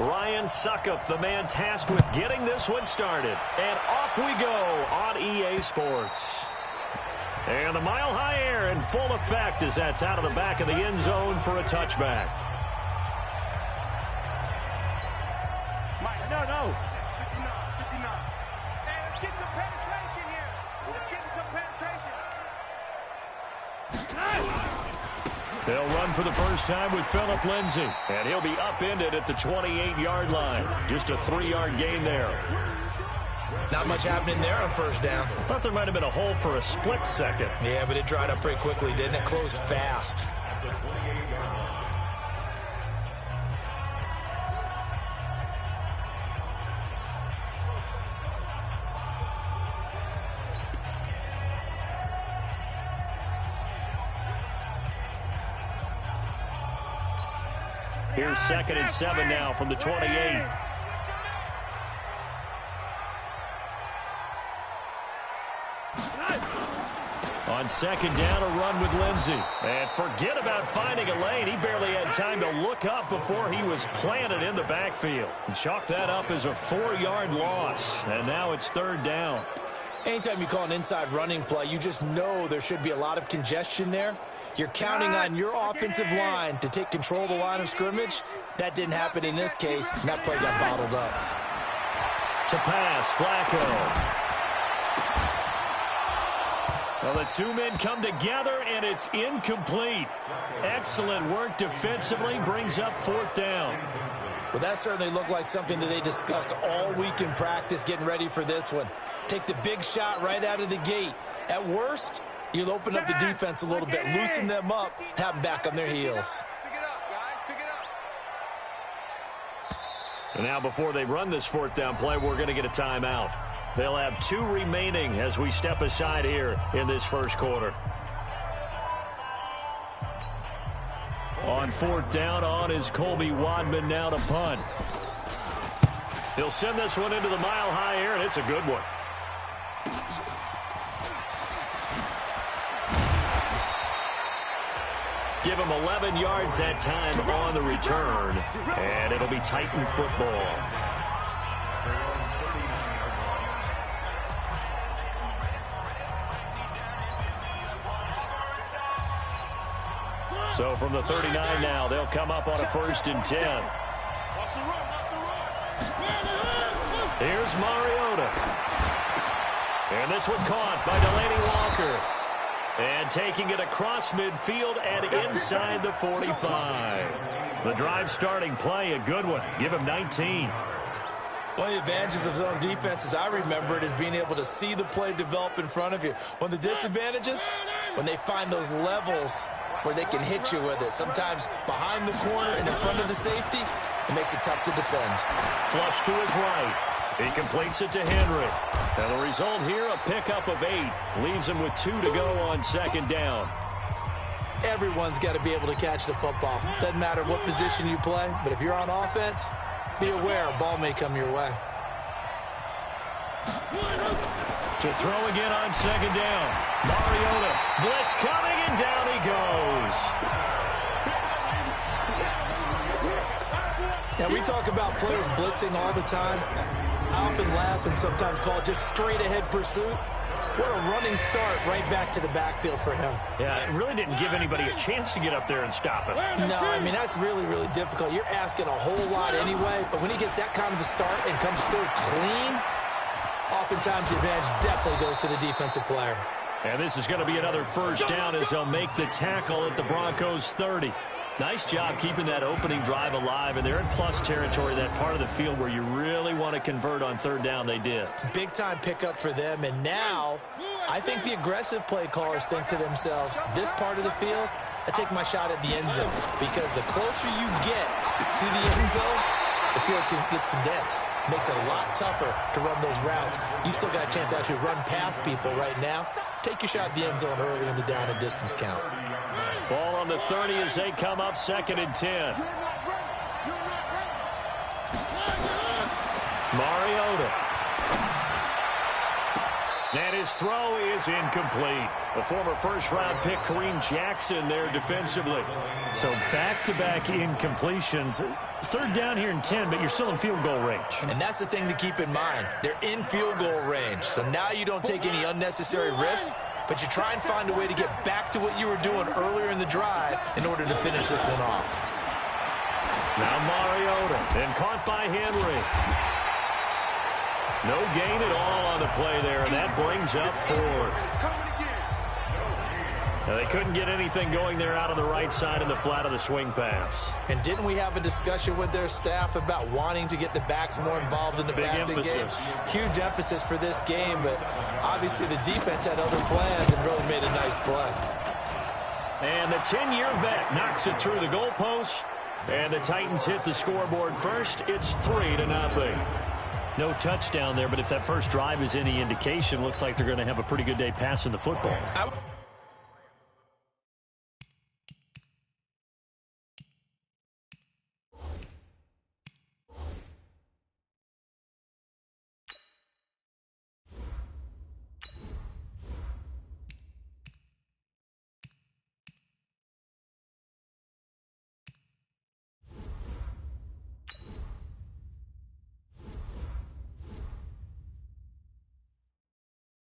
Ryan Suckup, the man tasked with getting this one started. And off we go on EA Sports. And the mile-high air in full effect as that's out of the back of the end zone for a touchback. No. 59. Hey, let's get some penetration here. Let's get some penetration. They'll run for the first time with Phillip Lindsay. And he'll be upended at the 28-yard line. Just a 3-yard gain there. Not much happening there on first down. Thought there might have been a hole for a split second. Yeah, but it dried up pretty quickly, didn't it? Closed fast. Here's 2nd and 7 now from the 28. On 2nd down, a run with Lindsay. And forget about finding a lane. He barely had time to look up before he was planted in the backfield. Chalk that up as a 4-yard loss. And now it's 3rd down. Anytime you call an inside running play, you just know there should be a lot of congestion there. You're counting on your offensive line to take control of the line of scrimmage. That didn't happen in this case, and that play got bottled up. To pass, Flacco. Well, the two men come together, and it's incomplete. Excellent work defensively, brings up 4th down. Well, that certainly looked like something that they discussed all week in practice getting ready for this one. Take the big shot right out of the gate. At worst, you'll open up the defense a little bit, loosen them up, have them back on their heels. Pick it up, guys. Pick it up. And now before they run this 4th down play, we're going to get a timeout. They'll have 2 remaining as we step aside here in this first quarter. On 4th down, on is Colby Wadman now to punt. He'll send this one into the mile-high air, and it's a good one. Give him 11 yards that time on the return, and it'll be Titan football. So from the 39 now, they'll come up on a 1st and 10. Here's Mariota. And this one caught by Delaney Walker. And taking it across midfield and inside the 45. The drive starting play, a good one. Give him 19. One of the advantages of zone defense, as I remember it, is being able to see the play develop in front of you. One of the disadvantages, when they find those levels where they can hit you with it. Sometimes behind the corner and in front of the safety, it makes it tough to defend. Flush to his right. He completes it to Henry. And the result here, a pickup of 8. Leaves him with 2 to go on 2nd down. Everyone's got to be able to catch the football. Doesn't matter what position you play, but if you're on offense, be aware a ball may come your way. To throw again on 2nd down. Mariota, blitz coming, and down he goes. Now, we talk about players blitzing all the time. I often laugh and sometimes call it just straight-ahead pursuit. What a running start right back to the backfield for him. Yeah, it really didn't give anybody a chance to get up there and stop him. No, I mean, that's really, really difficult. You're asking a whole lot anyway, but when he gets that kind of a start and comes through clean, oftentimes the advantage definitely goes to the defensive player. And this is going to be another 1st down as they'll make the tackle at the Broncos' 30. Nice job keeping that opening drive alive, and they're in plus territory, that part of the field where you really want to convert on 3rd down. They did. Big-time pickup for them, and now I think the aggressive play callers think to themselves, this part of the field, I take my shot at the end zone, because the closer you get to the end zone, the field gets condensed. Makes it a lot tougher to run those routes. You still got a chance to actually run past people right now. Take your shot at the end zone early in the down and distance count. Ball on the 30 as they come up 2nd and 10. Mariota. And his throw is incomplete. The former first-round pick, Kareem Jackson, there defensively. So back-to-back incompletions. Third down here and 10, but you're still in field goal range. And that's the thing to keep in mind. They're in field goal range. So now you don't take any unnecessary risks, but you try and find a way to get back to what you were doing earlier in the drive in order to finish this one off. Now Mariota, and caught by Henry. No gain at all on the play there, and that brings up fourth. Now, they couldn't get anything going there out on the right side in the flat of the swing pass. And didn't we have a discussion with their staff about wanting to get the backs more involved in the passing game? Huge emphasis for this game, but obviously the defense had other plans and really made a nice play. And the 10-year vet knocks it through the goalpost, and the Titans hit the scoreboard first. It's 3-0. No touchdown there, but if that first drive is any indication, looks like they're going to have a pretty good day passing the football.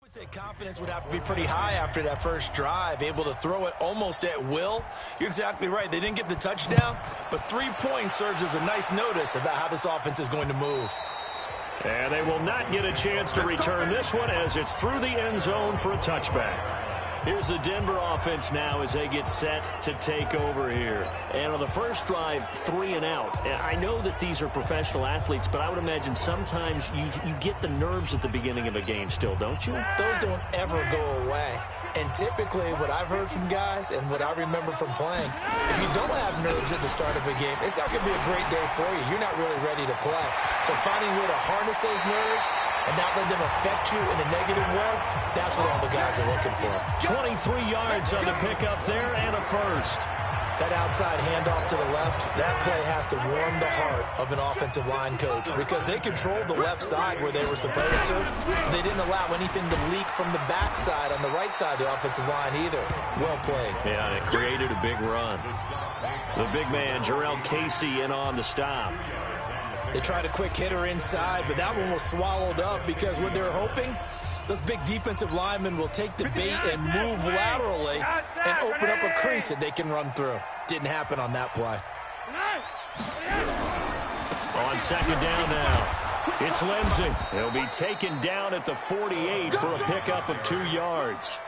Say confidence would have to be pretty high after that first drive, able to throw it almost at will. You're exactly right. They didn't get the touchdown, but 3 points serves as a nice notice about how this offense is going to move. And they will not get a chance to return this one as it's through the end zone for a touchback. Here's the Denver offense now as they get set to take over here. And on the first drive, 3 and out. I know that these are professional athletes, but I would imagine sometimes you get the nerves at the beginning of a game still, don't you? Those don't ever go away. And typically what I've heard from guys and what I remember from playing, if you don't have nerves at the start of a game, it's not going to be a great day for you. You're not really ready to play. So finding a way to harness those nerves and not let them affect you in a negative way, that's what all the guys are looking for. 23 yards on the pickup there and a first. That outside handoff to the left, that play has to warm the heart of an offensive line coach because they controlled the left side where they were supposed to. They didn't allow anything to leak from the backside on the right side of the offensive line either. Well played. Yeah, and it created a big run. The big man, Jarrell Casey, in on the stop. They tried a quick hitter inside, but that one was swallowed up because what they're hoping, those big defensive linemen will take the bait and move laterally and open up a crease that they can run through. Didn't happen on that play. On second down now, it's Lindsey. He'll be taken down at the 48 for a pickup of 2 yards.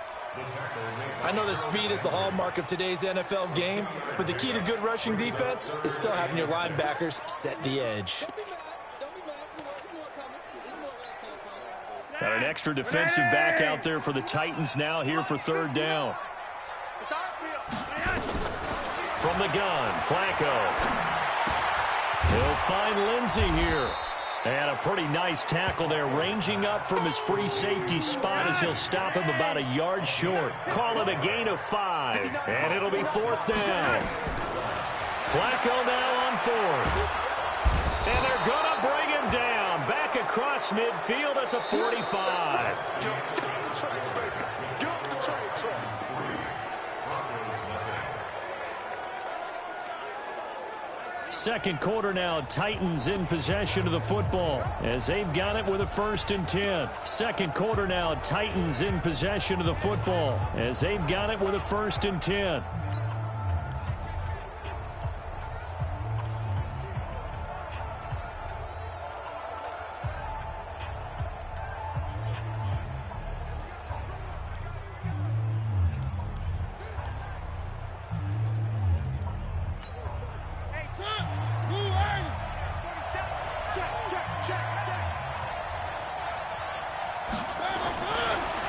I know that speed is the hallmark of today's NFL game, but the key to good rushing defense is still having your linebackers set the edge. Got an extra defensive back out there for the Titans now here for third down. From the gun, Flacco. He'll find Lindsey here. And a pretty nice tackle there, ranging up from his free safety spot as he'll stop him about a yard short. Call it a gain of 5, and it'll be fourth down. Flacco now on fourth. And they're going to bring him down, back across midfield at the 45. Second quarter now, Titans in possession of the football as they've got it with a 1st and 10. Second quarter now, Titans in possession of the football as they've got it with a 1st and 10.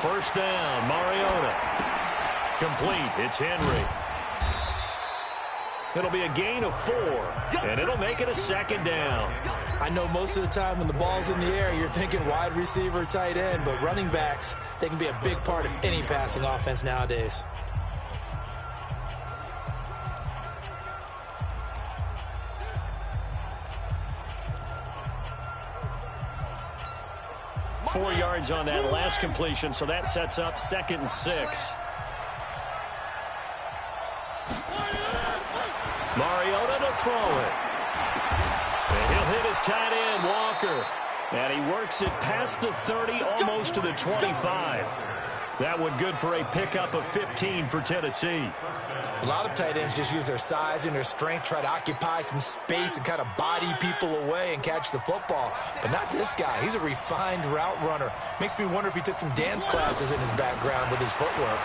First down, Mariota. Complete, it's Henry. It'll be a gain of 4, and it'll make it a second down. I know most of the time when the ball's in the air, you're thinking wide receiver, tight end, but running backs, they can be a big part of any passing offense nowadays. 4 yards on that last completion, so that sets up 2nd and 6. Mariota to throw it. And he'll hit his tight end, Walker. And he works it past the 30, almost to the 25. That one good for a pickup of 15 for Tennessee. A lot of tight ends just use their size and their strength, try to occupy some space and kind of body people away and catch the football. But not this guy. He's a refined route runner. Makes me wonder if he took some dance classes in his background with his footwork.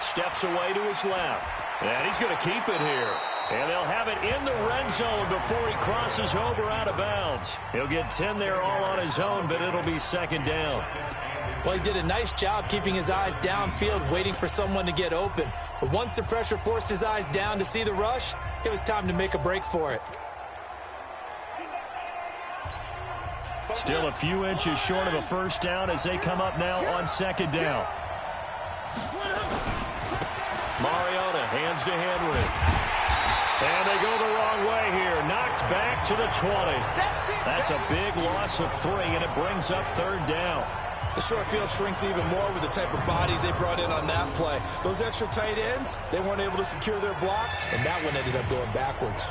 Steps away to his left. And he's going to keep it here. And they'll have it in the red zone before he crosses over out of bounds. He'll get 10 there all on his own, but it'll be 2nd down. Well, he did a nice job keeping his eyes downfield, waiting for someone to get open. But once the pressure forced his eyes down to see the rush, it was time to make a break for it. Still a few inches short of a first down as they come up now on 2nd down. Mariota hands to Henry. And they go the wrong way here. Knocked back to the 20. That's a big loss of 3, and it brings up 3rd down. The short field shrinks even more with the type of bodies they brought in on that play. Those extra tight ends, they weren't able to secure their blocks, and that one ended up going backwards.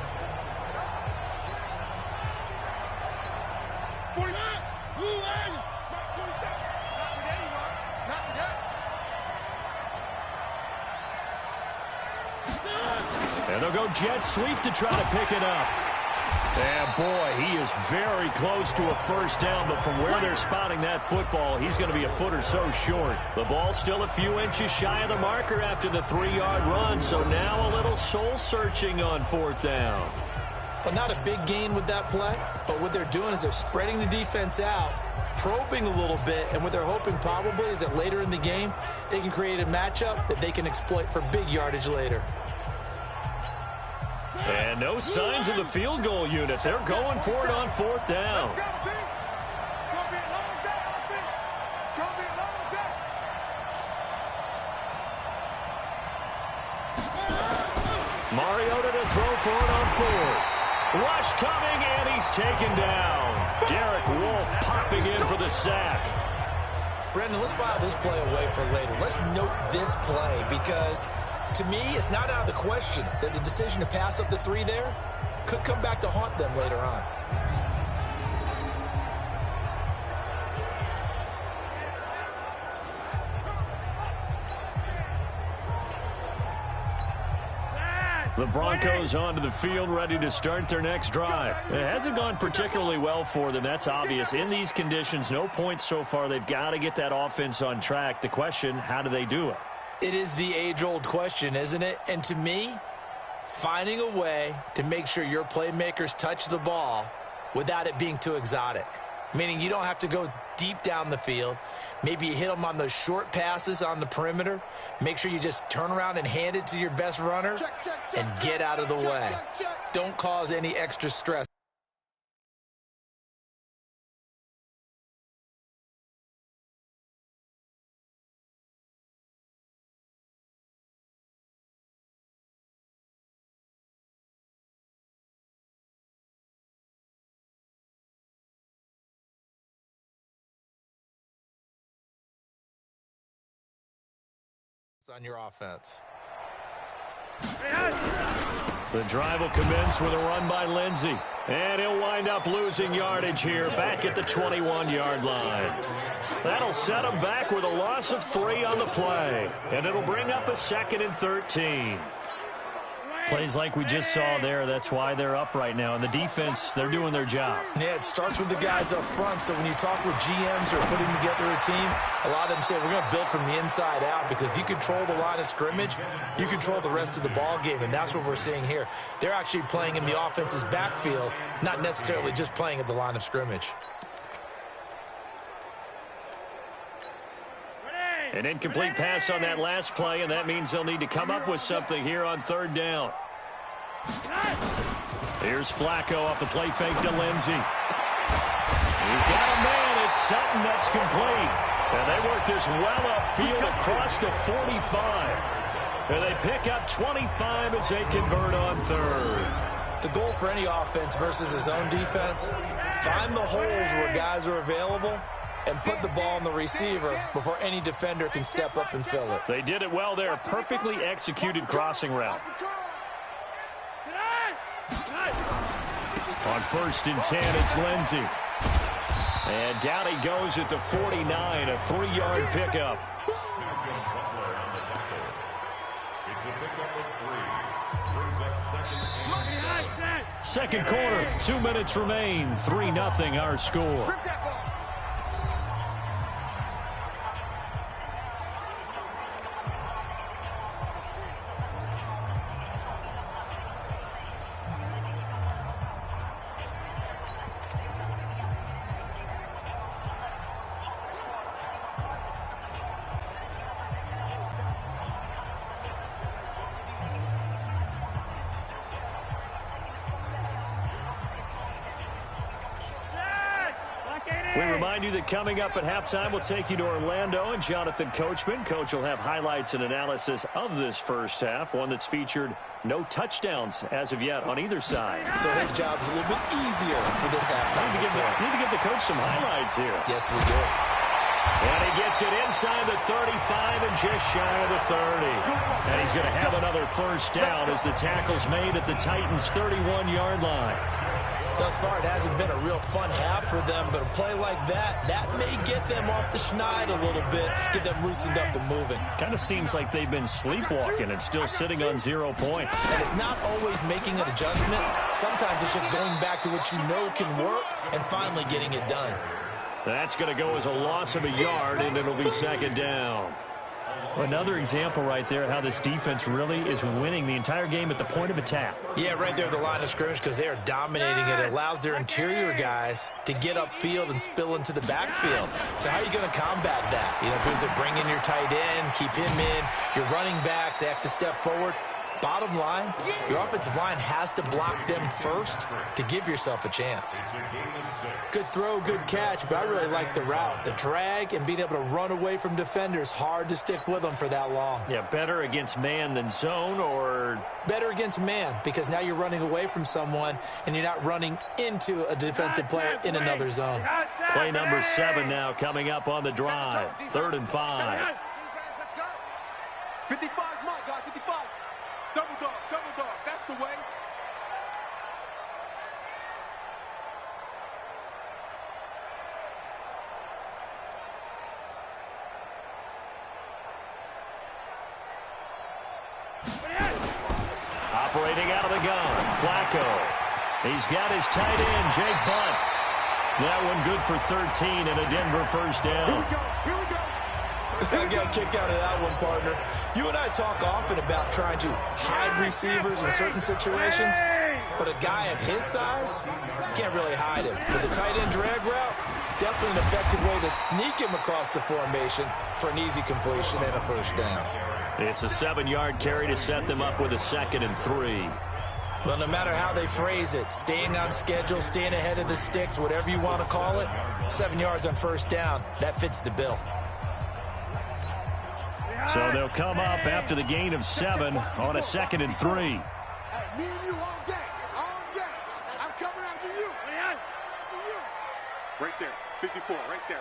And they'll go jet sweep to try to pick it up. And, boy, he is very close to a first down, but from where they're spotting that football, he's going to be a foot or so short. The ball's still a few inches shy of the marker after the 3-yard run, so now a little soul-searching on 4th down. Well, not a big gain with that play, but what they're doing is they're spreading the defense out, probing a little bit, and what they're hoping probably is that later in the game, they can create a matchup that they can exploit for big yardage later. And no signs of the field goal unit. They're going for it on 4th down. Let's go, team. It's going to be a long day, offense. It's going to be a long day. Mariota to throw for it on 4th. Rush coming, and he's taken down. Derek Wolfe popping in for the sack. Brendan, let's file this play away for later. Let's note this play because, to me, it's not out of the question that the decision to pass up the 3 there could come back to haunt them later on. The Broncos onto the field, ready to start their next drive. It hasn't gone particularly well for them. That's obvious. In these conditions, no points so far. They've got to get that offense on track. The question, how do they do it? It is the age-old question, isn't it? And to me, finding a way to make sure your playmakers touch the ball without it being too exotic. Meaning you don't have to go deep down the field. Maybe you hit them on those short passes on the perimeter. Make sure you just turn around and hand it to your best runner and get out of the way. Don't cause any extra stress. On your offense. The drive will commence with a run by Lindsey. And he'll wind up losing yardage here back at the 21-yard line. That'll set him back with a loss of 3 on the play. And it'll bring up a 2nd and 13. Plays like we just saw there, that's why they're up right now. And the defense, they're doing their job. Yeah, it starts with the guys up front. So when you talk with GMs who are putting together a team, a lot of them say we're going to build from the inside out, because if you control the line of scrimmage, you control the rest of the ball game, and that's what we're seeing here. They're actually playing in the offense's backfield, not necessarily just playing at the line of scrimmage. An incomplete pass on that last play, and that means they'll need to come up with something here on 3rd down. Here's Flacco off the play fake to Lindsey. He's got a man. It's Sutton that's complete. And they work this well upfield across the 45. And they pick up 25 as they convert on 3rd. The goal for any offense versus his own defense, find the holes where guys are available and put the ball on the receiver before any defender can step up and fill it. They did it well there. Perfectly executed crossing route. On 1st and 10, it's Lindsey. And down he goes at the 49, a 3-yard pickup. Second quarter, 2 minutes remain. 3-0 our score. We remind you that coming up at halftime, we'll take you to Orlando and Jonathan Coachman. Coach will have highlights and analysis of this first half, one that's featured no touchdowns as of yet on either side. So his job's a little bit easier for this halftime. Need to give the coach some highlights here. Yes, we do. And he gets it inside the 35 and just shy of the 30. And he's going to have another first down as the tackle's made at the Titans' 31-yard line. Thus far, it hasn't been a real fun half for them, but a play like that may get them off the schneid a little bit, get them loosened up and moving. Kind of seems like they've been sleepwalking and still sitting on 0 points. And it's not always making an adjustment. Sometimes it's just going back to what you know can work and finally getting it done. That's going to go as a loss of a yard, and it'll be second down. Another example right there how this defense really is winning the entire game at the point of attack. Yeah, right there at the line of scrimmage because they are dominating it. It allows their interior guys to get upfield and spill into the backfield. So how are you going to combat that? You know, because they bring in your tight end, keep him in. Your running backs, they have to step forward. Bottom line, your offensive line has to block them first to give yourself a chance. Good throw, good catch, but I really like the route. The drag and being able to run away from defenders, hard to stick with them for that long. Yeah, better against man than zone, or better against man because now you're running away from someone and you're not running into a defensive player in another zone. Play number 7 now coming up on the drive. 3rd and 5. 55's mine, guys, 55. Double dog, that's the way. Operating out of the gun, Flacco. He's got his tight end, Jake Butt. That one good for 13 and a Denver first down. Here we go. I got kicked out of that one, partner. You and I talk often about trying to hide receivers in certain situations, but a guy of his size can't really hide him. With the tight end drag route, definitely an effective way to sneak him across the formation for an easy completion and a first down. It's a 7-yard carry to set them up with a 2nd and 3. Well, no matter how they phrase it, staying on schedule, staying ahead of the sticks, whatever you want to call it, 7 yards on first down, that fits the bill. So they'll come up after the gain of 7 on a 2nd and 3. Hey, me and you all day. I'm coming after you. Right there, 54, right there.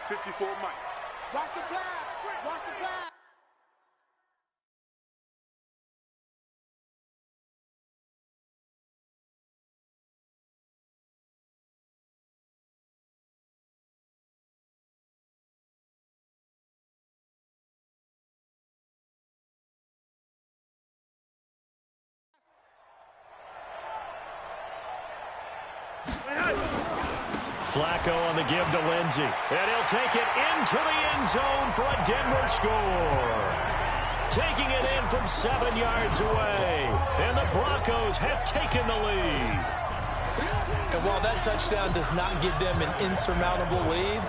54, Mike. Watch the blast. Flacco on the give to Lindsey. And he'll take it into the end zone for a Denver score. Taking it in from 7 yards away. And the Broncos have taken the lead. And while that touchdown does not give them an insurmountable lead,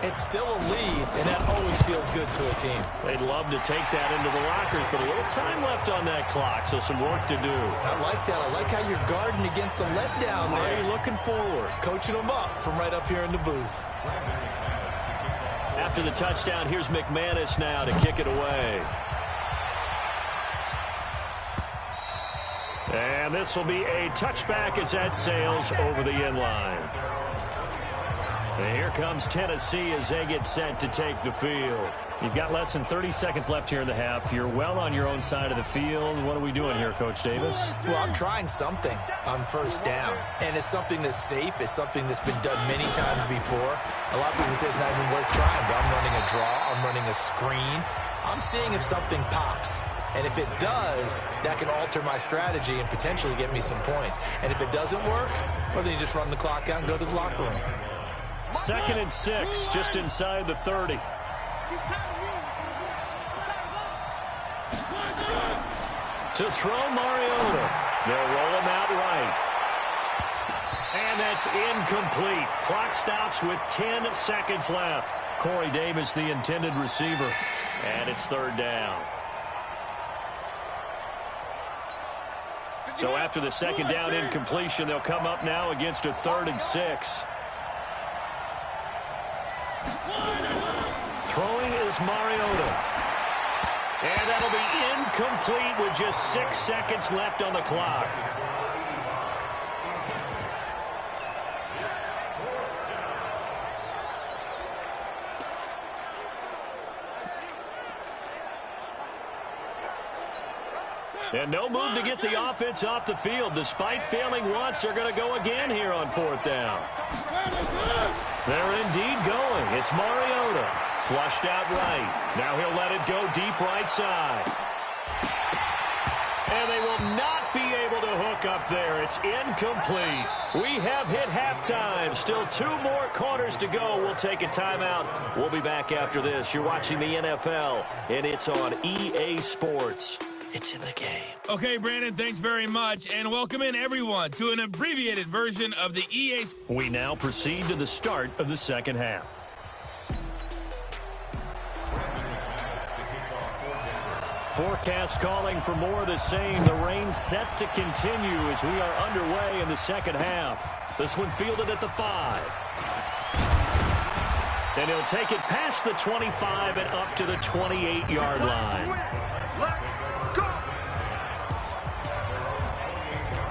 it's still a lead, and that always feels good to a team. They'd love to take that into the lockers, but a little time left on that clock, so some work to do. I like that. I like how you're guarding against a letdown there. Are you looking forward? Coaching them up from right up here in the booth. After the touchdown, here's McManus now to kick it away. And this will be a touchback as that sails over the end line. And here comes Tennessee as they get set to take the field. You've got less than 30 seconds left here in the half. You're well on your own side of the field. What are we doing here, Coach Davis? Well, I'm trying something on first down, and it's something that's safe. It's something that's been done many times before. A lot of people say it's not even worth trying, but I'm running a draw. I'm running a screen. I'm seeing if something pops. And if it does, that can alter my strategy and potentially get me some points. And if it doesn't work, well, then you just run the clock out and go to the locker room. 2nd and 6, just inside the 30. To throw Mariota. They'll roll him out right. And that's incomplete. Clock stops with 10 seconds left. Corey Davis, the intended receiver. And it's 3rd down. So after the 2nd down incompletion, they'll come up now against a 3rd and 6. Throwing is Mariota. And that'll be incomplete with just 6 seconds left on the clock. And no move to get the offense off the field. Despite failing once, they're going to go again here on 4th down. They're indeed going. It's Mariota. Flushed out right. Now he'll let it go deep right side. And they will not be able to hook up there. It's incomplete. We have hit halftime. Still 2 more quarters to go. We'll take a timeout. We'll be back after this. You're watching the NFL, and it's on EA Sports. It's in the game. Okay, Brandon, thanks very much, and welcome in everyone to an abbreviated version of the EA. We now proceed to the start of the 2nd half. Forecast calling for more of the same. The rain set to continue as we are underway in the 2nd half. This one fielded at the 5. And he'll take it past the 25 and up to the 28-yard line.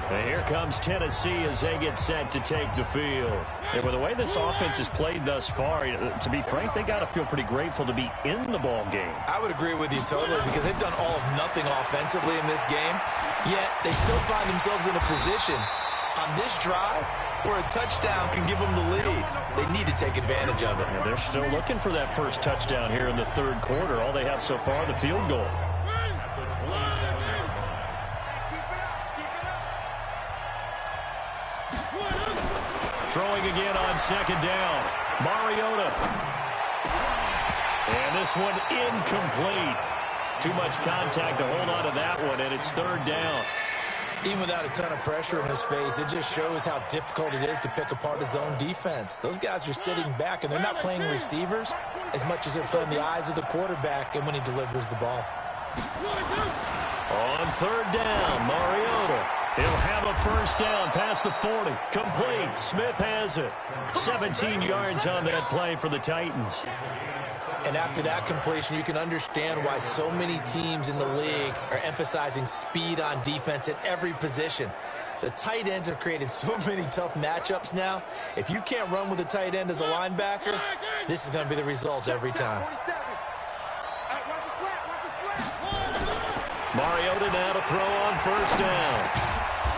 And here comes Tennessee as they get set to take the field. Yeah, with the way this offense has played thus far, to be frank, they got to feel pretty grateful to be in the ball game. I would agree with you totally because they've done all of nothing offensively in this game, yet they still find themselves in a position on this drive where a touchdown can give them the lead. They need to take advantage of it. And they're still looking for that first touchdown here in the 3rd quarter. All they have so far, the field goal. Throwing again on 2nd down. Mariota. And this one incomplete. Too much contact to hold on to that one, and it's 3rd down. Even without a ton of pressure in his face, it just shows how difficult it is to pick apart his own defense. Those guys are sitting back, and they're not playing receivers as much as they're playing the eyes of the quarterback and when he delivers the ball. On 3rd down, Mariota. He'll have a first down past the 40. Complete. Smith has it. 17 yards on that play for the Titans. And after that completion, you can understand why so many teams in the league are emphasizing speed on defense at every position. The tight ends have created so many tough matchups now. If you can't run with a tight end as a linebacker, this is going to be the result every time. Mariota now to throw on first down.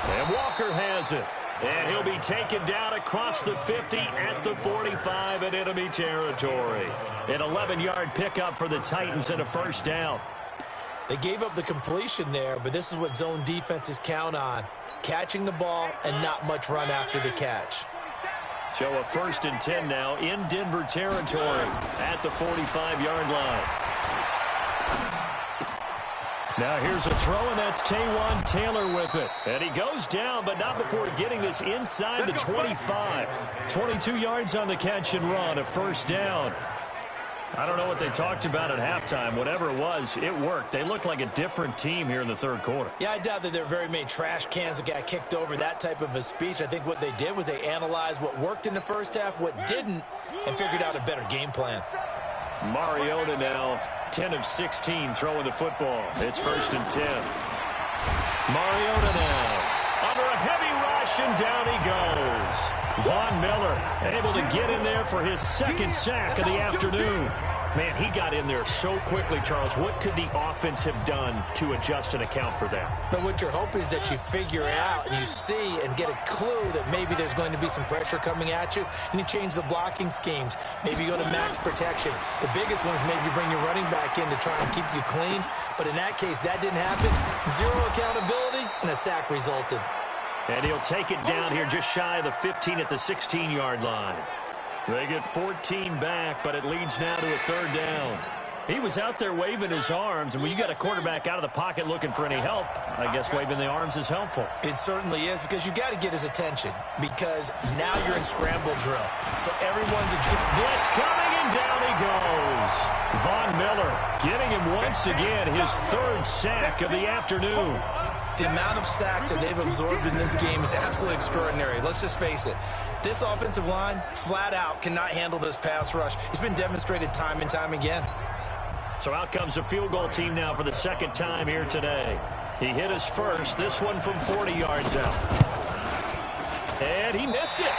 And Walker has it. And he'll be taken down across the 50 at the 45 in enemy territory. An 11-yard pickup for the Titans and a first down. They gave up the completion there, but this is what zone defenses count on. Catching the ball and not much run after the catch. So a 1st and 10 now in Denver territory at the 45-yard line. Now here's a throw, and that's Taywan Taylor with it. And he goes down, but not before getting this inside the 25. 22 yards on the catch and run, a first down. I don't know what they talked about at halftime. Whatever it was, it worked. They look like a different team here in the 3rd quarter. Yeah, I doubt that there are very many trash cans that got kicked over, that type of a speech. I think what they did was they analyzed what worked in the first half, what didn't, and figured out a better game plan. Mariota now 10 of 16 throwing the football. It's 1st and 10. Mariota now under a heavy rush, and down he goes. Von Miller able to get in there for his second sack of the afternoon. Man, he got in there so quickly, Charles. What could the offense have done to adjust and account for that? But what you're hoping is that you figure out and you see and get a clue that maybe there's going to be some pressure coming at you, and you change the blocking schemes. Maybe you go to max protection. The biggest one is maybe you bring your running back in to try and keep you clean. But in that case, that didn't happen. Zero accountability, and a sack resulted. And he'll take it down here just shy of the 15 at the 16-yard line. They get 14 back, but it leads now to a third down. He was out there waving his arms, and when you got a quarterback out of the pocket looking for any help, I guess waving the arms is helpful. It certainly is, because you got to get his attention, because now you're in scramble drill. So everyone's blitz coming, and down he goes. Von Miller getting him once again his third sack of the afternoon. The amount of sacks that they've absorbed in this game is absolutely extraordinary. Let's just face it. This offensive line, flat out, cannot handle this pass rush. It's been demonstrated time and time again. So out comes a field goal team now for the second time here today. He hit us first, this one from 40 yards out. And he missed it.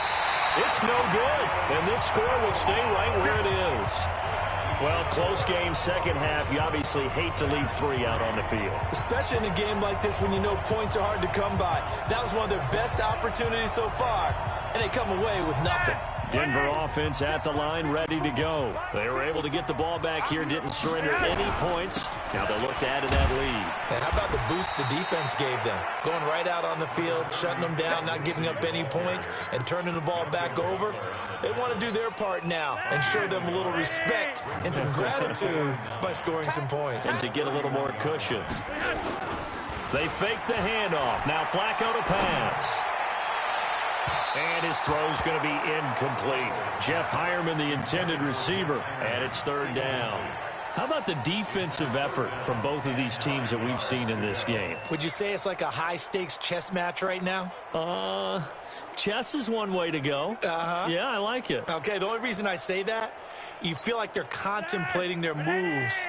It's no good. And this score will stay right where it is. Well, close game, second half. You obviously hate to leave three out on the field. Especially in a game like this when you know points are hard to come by. That was one of their best opportunities so far, and they come away with nothing. Denver offense at the line, ready to go. They were able to get the ball back here, didn't surrender any points. Now they look to add to that lead. And how about the boost the defense gave them? Going right out on the field, shutting them down, not giving up any points, and turning the ball back over. They want to do their part now and show them a little respect and some gratitude by scoring some points. And to get a little more cushion. They fake the handoff. Now Flacco to pass. And his throw's going to be incomplete. Jeff Hireman, the intended receiver, and it's third down. How about the defensive effort from both of these teams that we've seen in this game? Would you say it's like a high-stakes chess match right now? Chess is one way to go. Yeah, I like it. Okay, the only reason I say that, you feel like they're contemplating their moves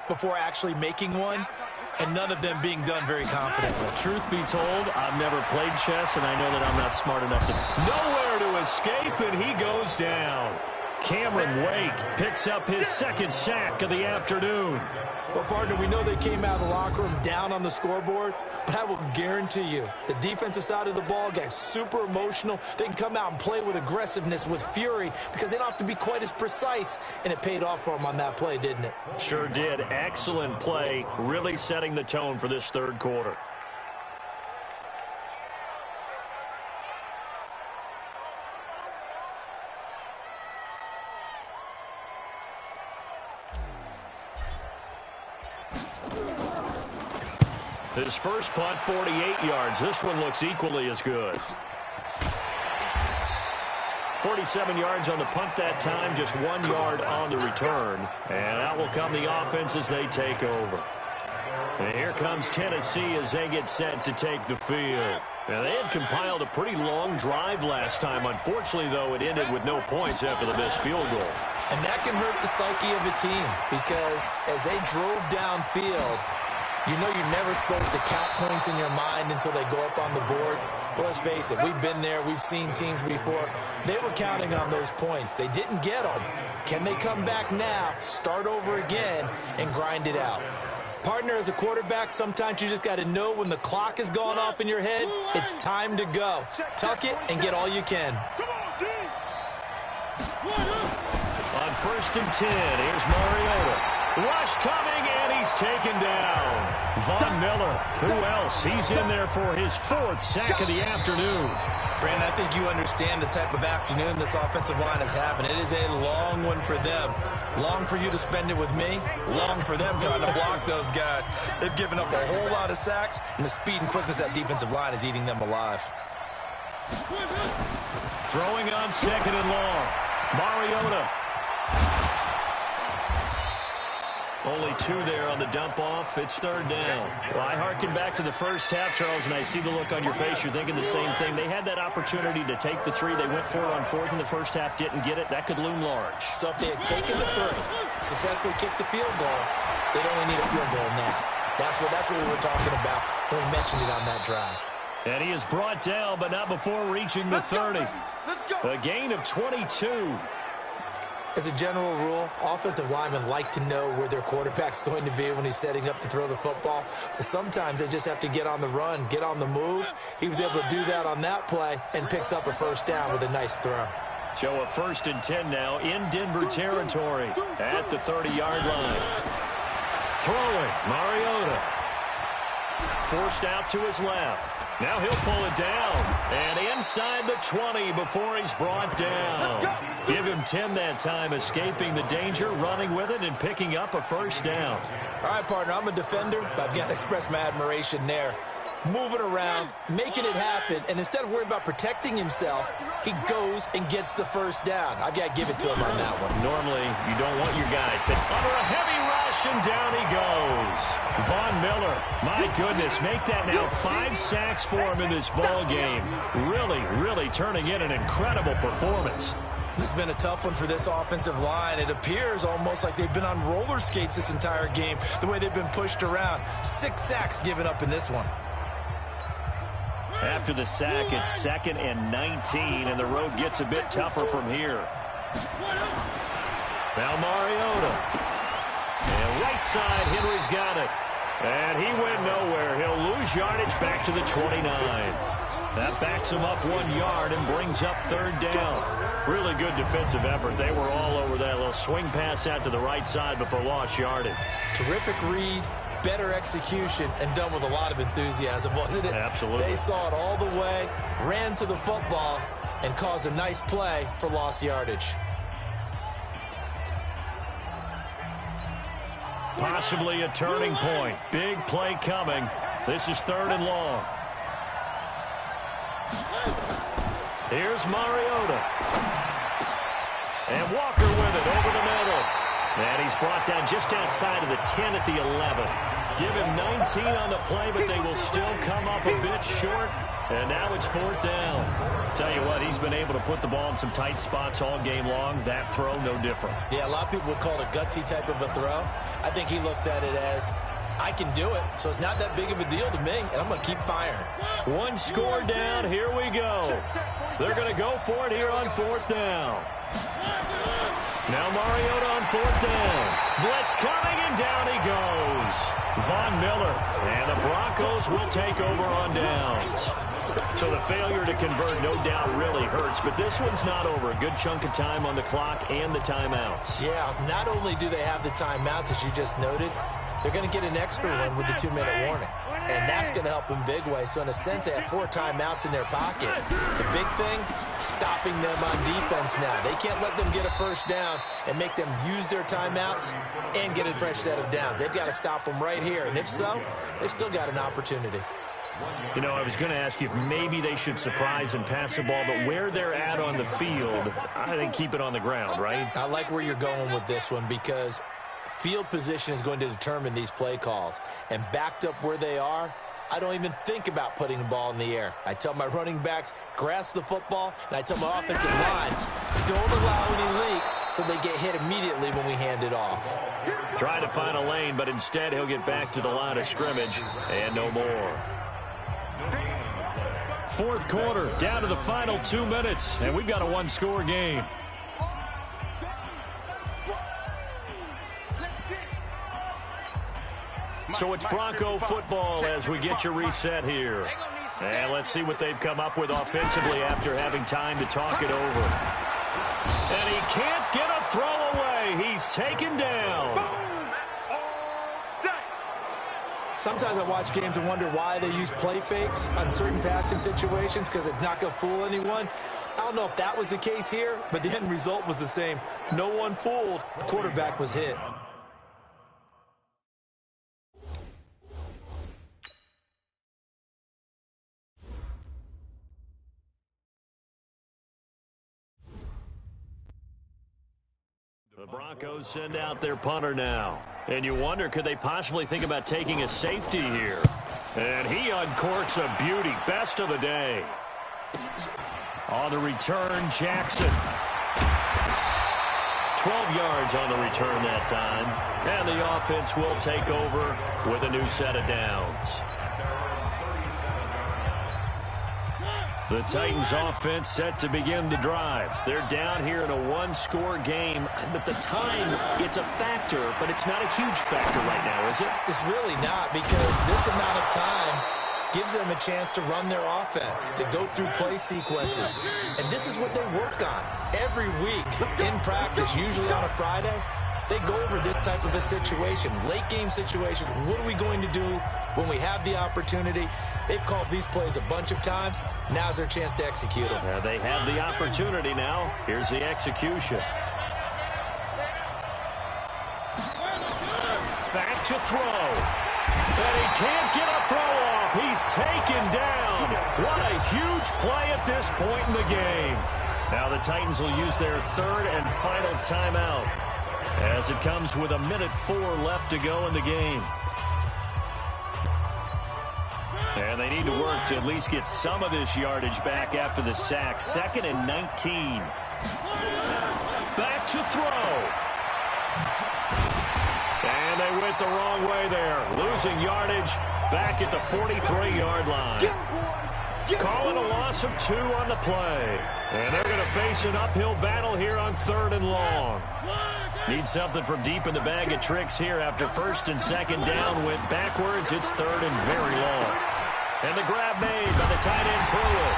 before actually making one, and none of them being done very confidently. Truth be told, I've never played chess, and I know that I'm not smart enough to... Nowhere to escape, and he goes down. Cameron Wake picks up his second sack of the afternoon. Well, partner, we know they came out of the locker room down on the scoreboard, but I will guarantee you the defensive side of the ball got super emotional. They can come out and play with aggressiveness, with fury, because they don't have to be quite as precise, and it paid off for them on that play, didn't it? Sure did. Excellent play, really setting the tone for this third quarter. His first punt, 48 yards. This one looks equally as good. 47 yards on the punt that time, just 1 yard on the return. And out will come the offense as they take over. And here comes Tennessee as they get set to take the field. Now, they had compiled a pretty long drive last time. Unfortunately, though, it ended with no points after the missed field goal. And that can hurt the psyche of a team, because as they drove downfield, you know you're never supposed to count points in your mind until they go up on the board. But let's face it, we've been there. We've seen teams before. They were counting on those points. They didn't get them. Can they come back now, start over again, and grind it out? Partner, as a quarterback, sometimes you just got to know when the clock has gone off in your head, it's time to go. Tuck it and get all you can. On 1st and 10, here's Mariota. Rush coming, and he's taken down. Von Miller, who else? He's in there for his fourth sack of the afternoon. Brandon, I think you understand the type of afternoon this offensive line is having. It is a long one for them. Long for you to spend it with me. Long for them trying to block those guys. They've given up a whole lot of sacks, and the speed and quickness of that defensive line is eating them alive. Throwing on second and long. Mariota. Only 2 there on the dump-off. It's third down. Well, I harken back to the first half, Charles, and I see the look on your face. You're thinking the same thing. They had that opportunity to take the 3. They went for it on 4th in the first half, didn't get it. That could loom large. So if they had taken the 3, successfully kicked the field goal, they'd only need a field goal now. That's what we were talking about when we mentioned it on that drive. And he is brought down, but not before reaching the 30. A gain of 22. As a general rule, offensive linemen like to know where their quarterback's going to be when he's setting up to throw the football. But sometimes they just have to get on the run, get on the move. He was able to do that on that play and picks up a first down with a nice throw. So a 1st and 10 now in Denver territory at the 30-yard line. Throwing, Mariota. Forced out to his left. Now he'll pull it down. And inside the 20 before he's brought down. Give him 10 that time, escaping the danger, running with it, and picking up a first down. All right, partner, I'm a defender, but I've got to express my admiration there. Moving around, making it happen, and instead of worrying about protecting himself, he goes and gets the first down. I've got to give it to him on that one. Normally, you don't want your guy to under a heavy rush, and down he goes. Von Miller, my goodness, make that now 5 sacks for him in this ball game. Really turning in an incredible performance. This has been a tough one for this offensive line. It appears almost like they've been on roller skates this entire game, the way they've been pushed around. 6 sacks given up in this one. After the sack, it's 2nd and 19, and the road gets a bit tougher from here. Now Mariota. And right side, Henry's got it. And he went nowhere. He'll lose yardage back to the 29. That backs him up 1 yard and brings up 3rd down. Really good defensive effort. They were all over that little swing pass out to the right side before lost yardage. Terrific read, better execution, and done with a lot of enthusiasm, wasn't it? Absolutely. They saw it all the way, ran to the football, and caused a nice play for lost yardage. Possibly a turning point. Big play coming. This is 3rd and long. Here's Mariota. And Walker with it over the middle. And he's brought down just outside of the 10 at the 11. Give him 19 on the play, but they will still come up a bit short. And now it's 4th down. Tell you what, he's been able to put the ball in some tight spots all game long. That throw, no different. Yeah, a lot of people would call it a gutsy type of a throw. I think he looks at it as, I can do it, so it's not that big of a deal to me, and I'm going to keep firing. 1 score down. Here we go. They're going to go for it here on 4th down. Now Mariota on 4th down. Blitz coming, and down he goes. Von Miller, and the Broncos will take over on downs. So the failure to convert, no doubt, really hurts, but this one's not over. A good chunk of time on the clock and the timeouts. Yeah, not only do they have the timeouts, as you just noted, they're going to get an extra one with the 2-minute warning. And that's going to help in big way. So in a sense, they have 4 timeouts in their pocket. The big thing, stopping them on defense now. They can't let them get a first down and make them use their timeouts and get a fresh set of downs. They've got to stop them right here. And if so, they've still got an opportunity. You know, I was going to ask you if maybe they should surprise and pass the ball, but where they're at on the field, I think keep it on the ground, right? I like where you're going with this one because field position is going to determine these play calls. And backed up where they are, I don't even think about putting the ball in the air. I tell my running backs, grasp the football, and I tell my offensive line, don't allow any leaks so they get hit immediately when we hand it off. Trying to find a lane, but instead he'll get back to the line of scrimmage and no more. 4th quarter, down to the final 2 minutes, and we've got a 1-score game. So it's Bronco football as we get you reset here. And let's see what they've come up with offensively after having time to talk it over. And he can't get a throw away. He's taken down. Sometimes I watch games and wonder why they use play fakes on certain passing situations because it's not going to fool anyone. I don't know if that was the case here, but the end result was the same. No one fooled. The quarterback was hit. The Broncos send out their punter now. And you wonder, could they possibly think about taking a safety here? And he uncorks a beauty. Best of the day. On the return, Jackson. 12 yards on the return that time. And the offense will take over with a new set of downs. The Titans offense set to begin the drive. They're down here in a one-score game. But the time, it's a factor, but it's not a huge factor right now, is it? It's really not, because this amount of time gives them a chance to run their offense, to go through play sequences. And this is what they work on every week in practice, usually on a Friday. They go over this type of a situation, late-game situation. What are we going to do when we have the opportunity? They've called these plays a bunch of times. Now's their chance to execute them. Yeah, they have the opportunity now. Here's the execution. Back to throw. And he can't get a throw off. He's taken down. What a huge play at this point in the game. Now the Titans will use their third and final timeout, as it comes with 1:04 left to go in the game. And they need to work to at least get some of this yardage back after the sack. 2nd and 19. Back to throw. And they went the wrong way there. Losing yardage back at the 43-yard line. Calling a loss of 2 on the play. And they're going to face an uphill battle here on 3rd and long. Need something from deep in the bag of tricks here after 1st and 2nd down. Went backwards. It's 3rd and very long. And the grab made by the tight end Pruitt.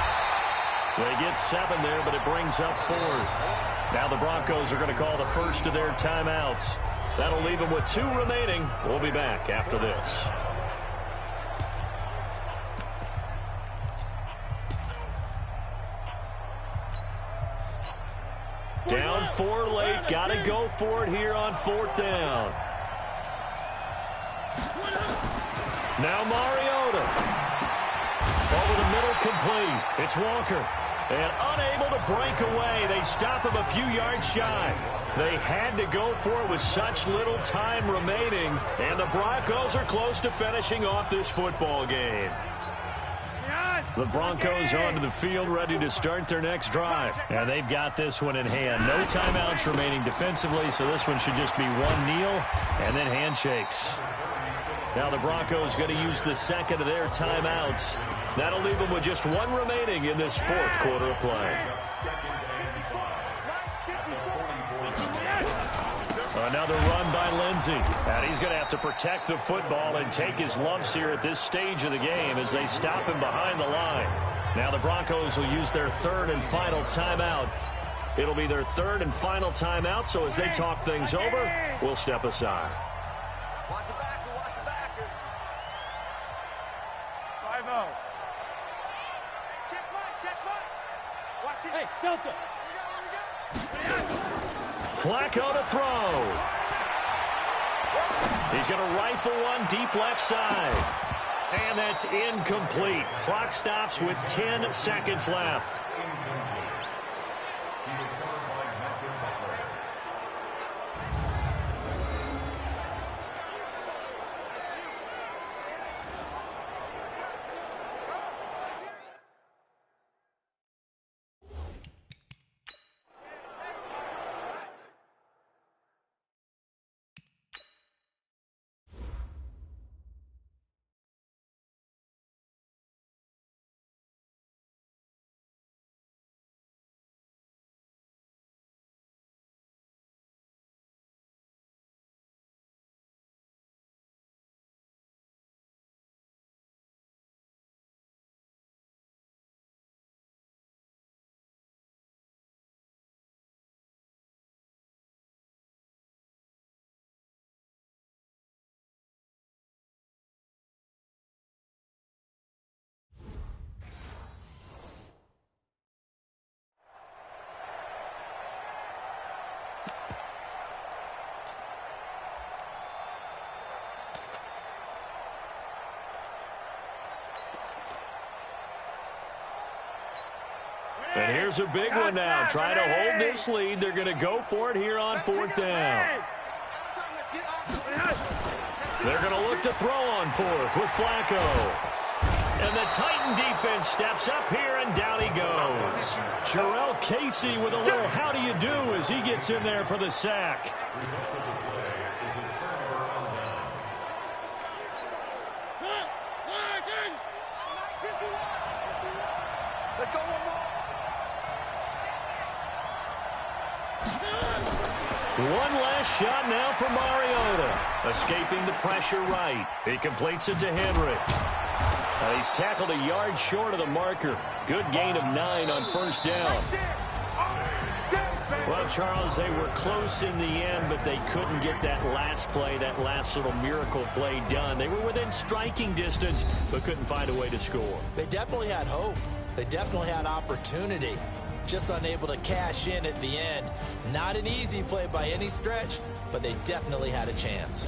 They get 7 there, but it brings up 4th. Now the Broncos are going to call the first of their timeouts. That'll leave them with 2 remaining. We'll be back after this. Down 4 late. Got to go for it here on 4th down. Now Mariota. Over the middle, complete. It's Walker. And unable to break away. They stop him a few yards shy. They had to go for it with such little time remaining. And the Broncos are close to finishing off this football game. The Broncos onto the field, ready to start their next drive. And they've got this one in hand. No timeouts remaining defensively, so this one should just be one kneel and then handshakes. Now the Broncos going to use the second of their timeouts. That'll leave them with just 1 remaining in this 4th quarter of play. Another run by Lindsey. And he's going to have to protect the football and take his lumps here at this stage of the game as they stop him behind the line. Now the Broncos will use their 3rd and final timeout. It'll be their 3rd and final timeout, so as they talk things over, we'll step aside. Watch the backer, watch the backer. 5-0. Check mark. Watch it. Hey, Delta. Flacco to throw. He's going to rifle one deep left side. And that's incomplete. Clock stops with 10 seconds left. And here's a big one now. Trying to hold this lead. They're going to go for it here on 4th down. They're going to look to throw on 4th with Flacco. And the Titan defense steps up here, and down he goes. Jarrell Casey with a little how do you do as he gets in there for the sack. Let's go. One last shot now for Mariota. Escaping the pressure right. He completes it to Henry. He's tackled a yard short of the marker. Good gain of 9 on first down. Well, Charles, they were close in the end, but they couldn't get that last play, that last little miracle play done. They were within striking distance, but couldn't find a way to score. They definitely had hope. They definitely had opportunity. Just unable to cash in at the end. Not an easy play by any stretch, but they definitely had a chance.